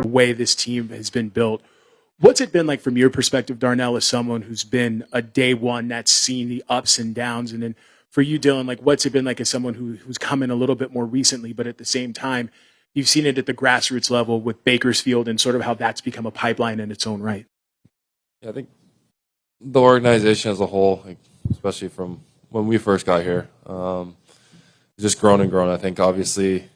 way this team has been built. What's it been like from your perspective, Darnell, as someone who's been a day one that's seen the ups and downs? And then for you, Dylan, like what's it been like as someone who's come in a little bit more recently, but at the same time, you've seen it at the grassroots level with Bakersfield and sort of how that's become a pipeline in its own right? Yeah, I think the organization as a whole, like, especially from when we first got here, just grown and grown. I think obviously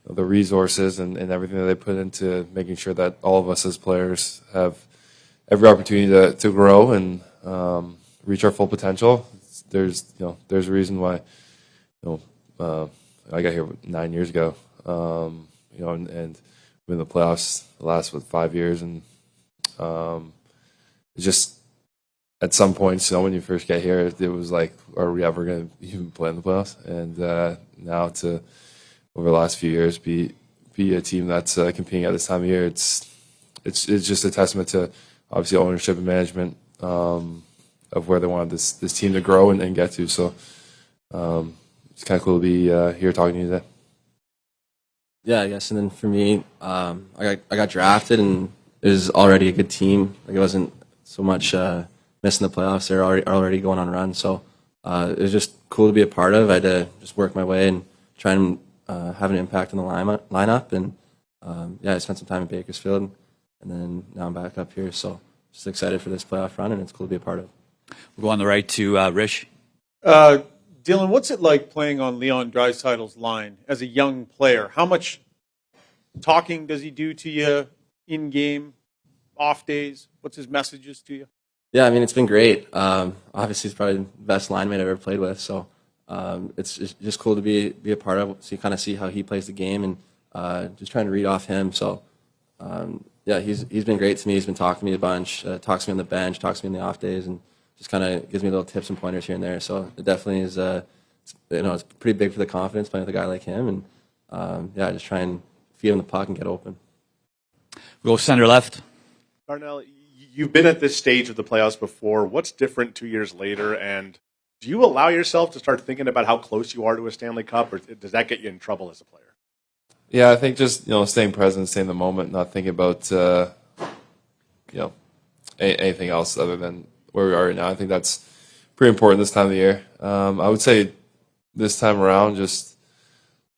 the resources and everything that they put into making sure that all of us as players have every opportunity to grow and reach our full potential. There's a reason why I got here 9 years ago, and been in the playoffs the last 5 years, and it's just at some points, when you first get here, it was like, are we ever going to even play in the playoffs? And now to over the last few years be a team that's competing at this time of year, it's just a testament to obviously ownership and management of where they wanted this team to grow and get to. So it's kind of cool to be here talking to you today. Yeah, I guess. And then for me, I got drafted, and it was already a good team. Like, it wasn't so much missing the playoffs; they're already going on a run. So it was just cool to be a part of. I had to just work my way and try and have an impact on the lineup. And I spent some time in Bakersfield, and then now I'm back up here. So just excited for this playoff run, and it's cool to be a part of. We'll go on the right to Rish. Dylan, what's it like playing on Leon Draisaitl's line as a young player? How much talking does he do to you in game, off days? What's his messages to you? Yeah, I mean, it's been great. Obviously, he's probably the best linemate I've ever played with. So it's just cool to be a part of. So you kind of see how he plays the game, and just trying to read off him. So he's been great to me. He's been talking to me a bunch. Talks to me on the bench. Talks to me on the off days, and just kind of gives me little tips and pointers here and there. So it definitely is. It's pretty big for the confidence playing with a guy like him, and just try and feed him the puck and get open. We'll go center left. Darnell, you've been at this stage of the playoffs before. What's different 2 years later? And do you allow yourself to start thinking about how close you are to a Stanley Cup, or does that get you in trouble as a player? Yeah, I think just staying present, staying in the moment, not thinking about anything else other than where we are right now. I think that's pretty important this time of the year. I would say this time around, just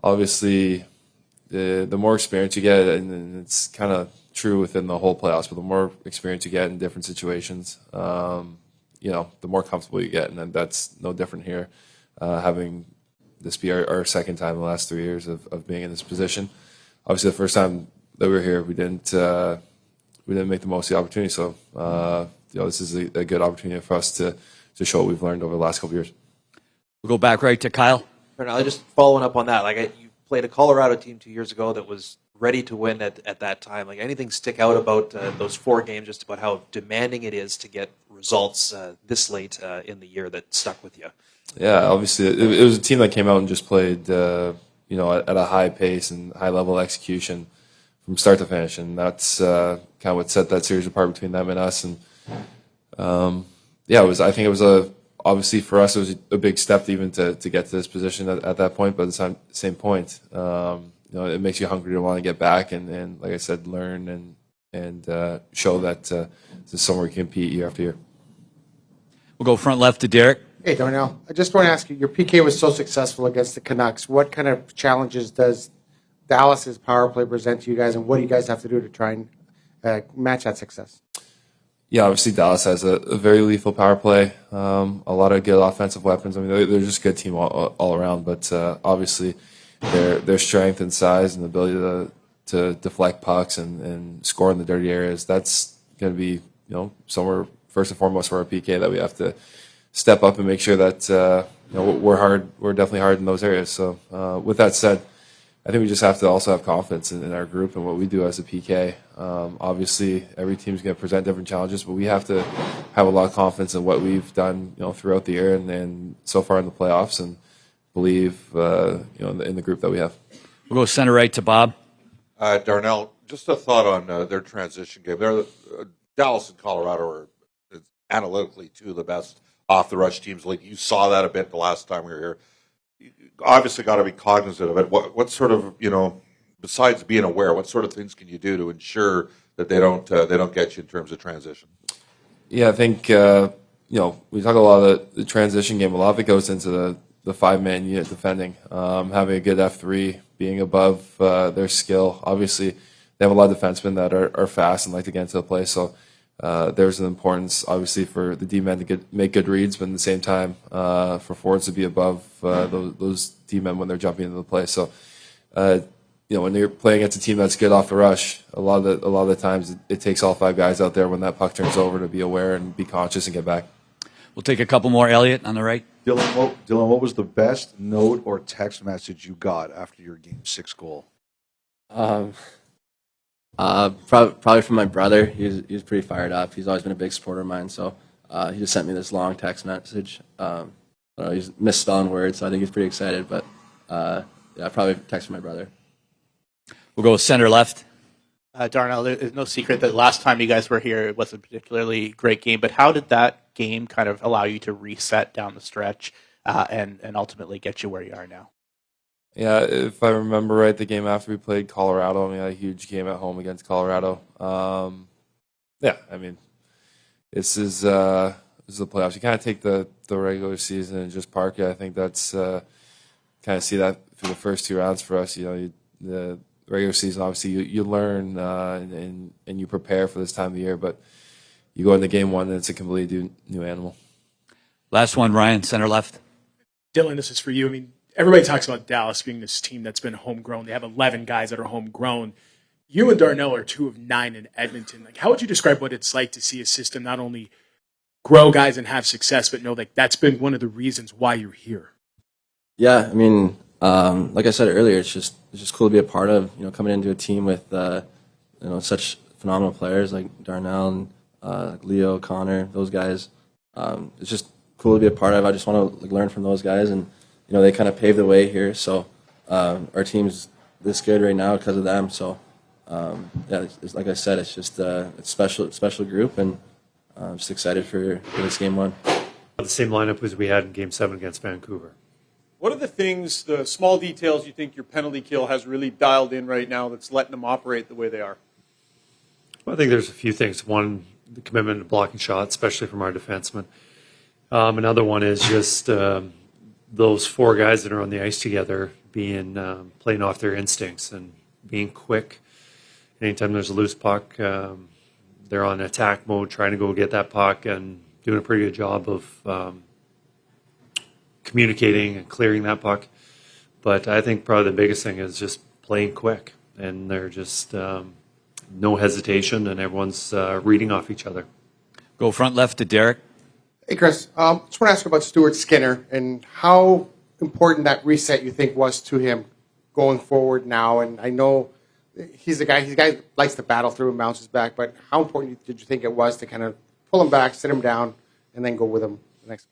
obviously the more experience you get, and it's kind of true within the whole playoffs, but the more experience you get in different situations, the more comfortable you get, and that's no different here. Having this be our second time in the last 3 years of being in this position. Obviously, the first time that we were here, we didn't make the most of the opportunity. So, this is a good opportunity for us to show what we've learned over the last couple of years. We'll go back right to Kyle. Just following up on that, you played a Colorado team 2 years ago that was ready to win at that time. Anything stick out about those 4 games, just about how demanding it is to get results this late in the year that stuck with you? Yeah, obviously it was a team that came out and just played, at a high pace and high level execution from start to finish, and that's kind of what set that series apart between them and us. And I think it was obviously for us it was a big step even to get to this position at that point. But at the same point, it makes you hungry to want to get back and like I said, learn and show that this is somewhere you compete year after year. We'll go front left to Derek. Hey, Darnell. I just want to ask you, your PK was so successful against the Canucks. What kind of challenges does Dallas's power play present to you guys, and what do you guys have to do to try and match that success? Yeah, obviously Dallas has a very lethal power play, a lot of good offensive weapons. I mean, they're just a good team all around, but obviously their strength and size and ability to deflect pucks and score in the dirty areas, that's going to be somewhere first and foremost for our PK that we have to step up and make sure that we're definitely hard in those areas. So with that said, I think we just have to also have confidence in our group and what we do as a PK. Obviously, every team's going to present different challenges, but we have to have a lot of confidence in what we've done, throughout the year and so far in the playoffs, and believe, in the group that we have. We'll go center right to Bob. Darnell, just a thought on their transition game. Dallas and Colorado are analytically two of the best off the rush teams. Like, you saw that a bit the last time we were here. You obviously got to be cognizant of it. What sort of besides being aware, what sort of things can you do to ensure that they don't get you in terms of transition? Yeah, I think we talk a lot of the transition game. A lot of it goes into the 5-man unit defending, having a good F3, being above their skill. Obviously, they have a lot of defensemen that are fast and like to get into the play. So there's an importance, obviously, for the D-men to make good reads, but at the same time, for forwards to be above those D-men when they're jumping into the play. So, when you're playing against a team that's good off the rush, a lot of the times it takes all 5 guys out there when that puck turns over to be aware and be conscious and get back. We'll take a couple more. Elliot on the right. Dylan, what was the best note or text message you got after your Game 6 goal? Probably from my brother. He was pretty fired up. He's always been a big supporter of mine, so he just sent me this long text message. He's misspelling words, so I think he's pretty excited. But I probably texted my brother. We'll go center left. Darnell, there's no secret that last time you guys were here, it wasn't a particularly great game, but how did that game kind of allow you to reset down the stretch and ultimately get you where you are now? Yeah, if I remember right, the game after we played Colorado, we had a huge game at home against Colorado. This is the playoffs. You kind of take the regular season and just park it. I think that's kind of see that through the first 2 rounds for us. The regular season, obviously, you learn and you prepare for this time of the year, but you go into game 1 and it's a completely new animal. Last one, Ryan, center left. Dylan, this is for you. I mean, everybody talks about Dallas being this team that's been homegrown. They have 11 guys that are homegrown. You and Darnell are 2 of 9 in Edmonton. Like, how would you describe what it's like to see a system not only grow guys and have success, but know like that's been one of the reasons why you're here? Yeah, I mean, like I said earlier, it's just cool to be a part of. Coming into a team with such phenomenal players like Darnell and Leo, Connor, those guys. It's just cool to be a part of. I just want to learn from those guys, and they kind of paved the way here. So our team's this good right now because of them. So it's like I said, it's just it's special group, and I'm just excited for this game 1. The same lineup as we had in Game 7 against Vancouver. What are the things, the small details you think your penalty kill has really dialed in right now that's letting them operate the way they are? Well, I think there's a few things. One, the commitment to blocking shots, especially from our defensemen. Another one is just those 4 guys that are on the ice together being playing off their instincts and being quick. Anytime there's a loose puck, they're on attack mode, trying to go get that puck and doing a pretty good job of communicating and clearing that puck. But I think probably the biggest thing is just playing quick, and they're just no hesitation, and everyone's reading off each other. Go front left to Derek. Hey, Chris. Just want to ask about Stuart Skinner and how important that reset you think was to him going forward now. And I know he's a guy that likes to battle through and bounces back, but how important did you think it was to kind of pull him back, sit him down, and then go with him the next?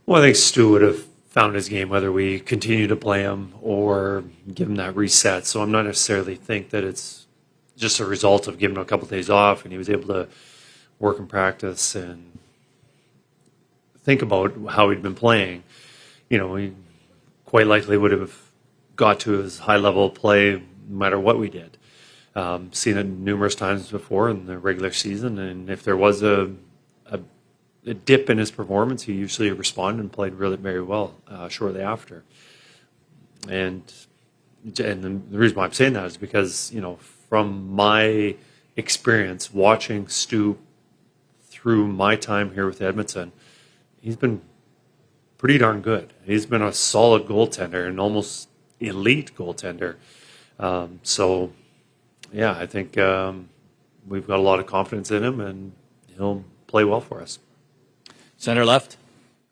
Well, I think Stu would have found his game whether we continue to play him or give him that reset. So I'm not necessarily think that it's just a result of giving him a couple of days off and he was able to work and practice and think about how he'd been playing. He quite likely would have got to his high level of play no matter what we did. Seen it numerous times before in the regular season, and if there was a dip in his performance, he usually responded and played really very well shortly after. And the reason why I'm saying that is because, from my experience watching Stu through my time here with Edmonton, he's been pretty darn good. He's been a solid goaltender, an almost elite goaltender. I think we've got a lot of confidence in him, and he'll play well for us. Center left.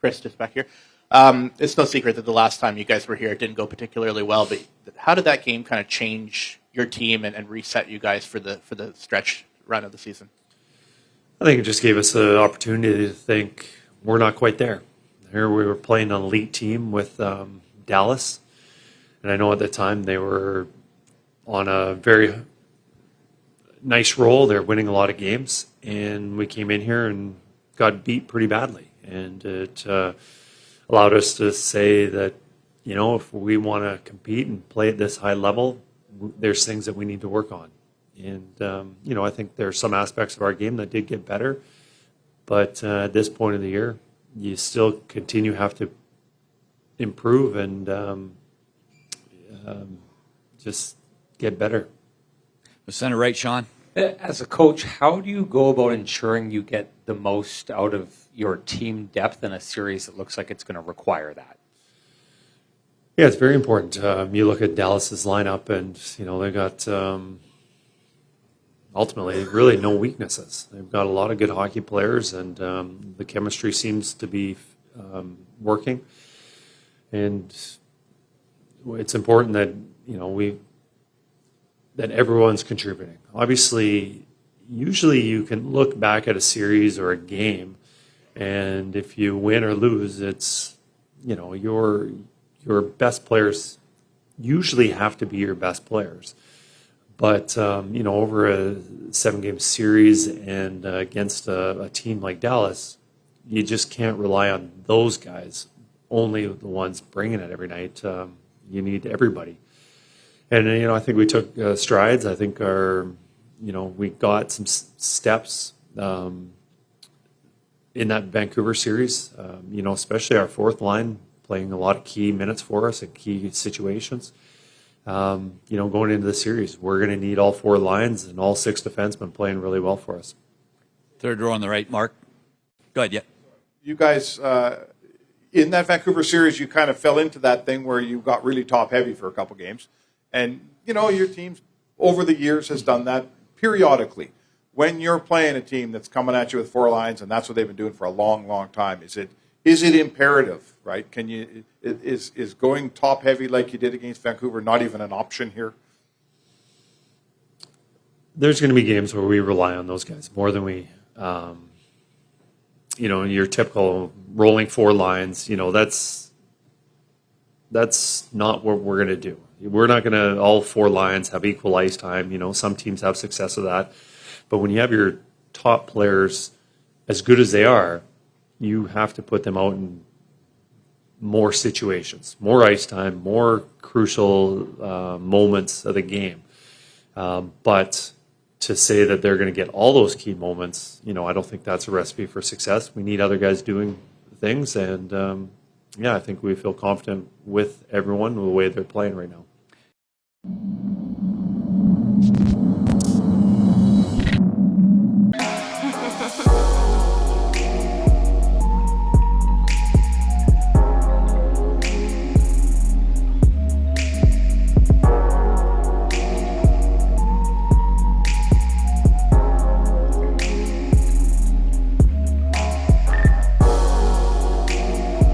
Chris, just back here. It's no secret that the last time you guys were here, it didn't go particularly well, but how did that game kind of change your team and reset you guys for the stretch run of the season? I think it just gave us the opportunity to think we're not quite there. Here we were playing an elite team with Dallas, and I know at the time they were on a very nice roll. They're winning a lot of games, and we came in here and got beat pretty badly. And it allowed us to say that, if we want to compete and play at this high level, there's things that we need to work on. And, I think there are some aspects of our game that did get better. But at this point of the year, you still have to improve and just get better. Center right, Sean. As a coach, how do you go about ensuring you get the most out of your team depth in a series that looks like it's going to require that? Yeah, it's very important. You look at Dallas's lineup, and they got ultimately really no weaknesses. They've got a lot of good hockey players, and the chemistry seems to be working. And it's important that that everyone's contributing. Obviously, usually you can look back at a series or a game, and if you win or lose, it's your best players usually have to be your best players. But over a 7-game series and against a team like Dallas, you just can't rely on those guys. Only the ones bringing it every night. You need everybody. And I think we took strides. I think we got some steps in that Vancouver series. Especially our fourth line playing a lot of key minutes for us in key situations. Going into the series, we're going to need all 4 lines and all 6 defensemen playing really well for us. Third row on the right, Mark. Go ahead, yeah. You guys, in that Vancouver series, you kind of fell into that thing where you got really top heavy for a couple games. And, your team over the years has done that periodically. When you're playing a team that's coming at you with 4 lines, and that's what they've been doing for a long, long time, is it imperative, right? Is going top heavy like you did against Vancouver not even an option here? There's going to be games where we rely on those guys more than we, your typical rolling 4 lines. That's not what we're going to do. We're not going to all 4 lines have equal ice time. Some teams have success with that, but when you have your top players as good as they are, you have to put them out in more situations, more ice time, more crucial moments of the game. But to say that they're going to get all those key moments, I don't think that's a recipe for success. We need other guys doing things, and I think we feel confident with everyone the way they're playing right now.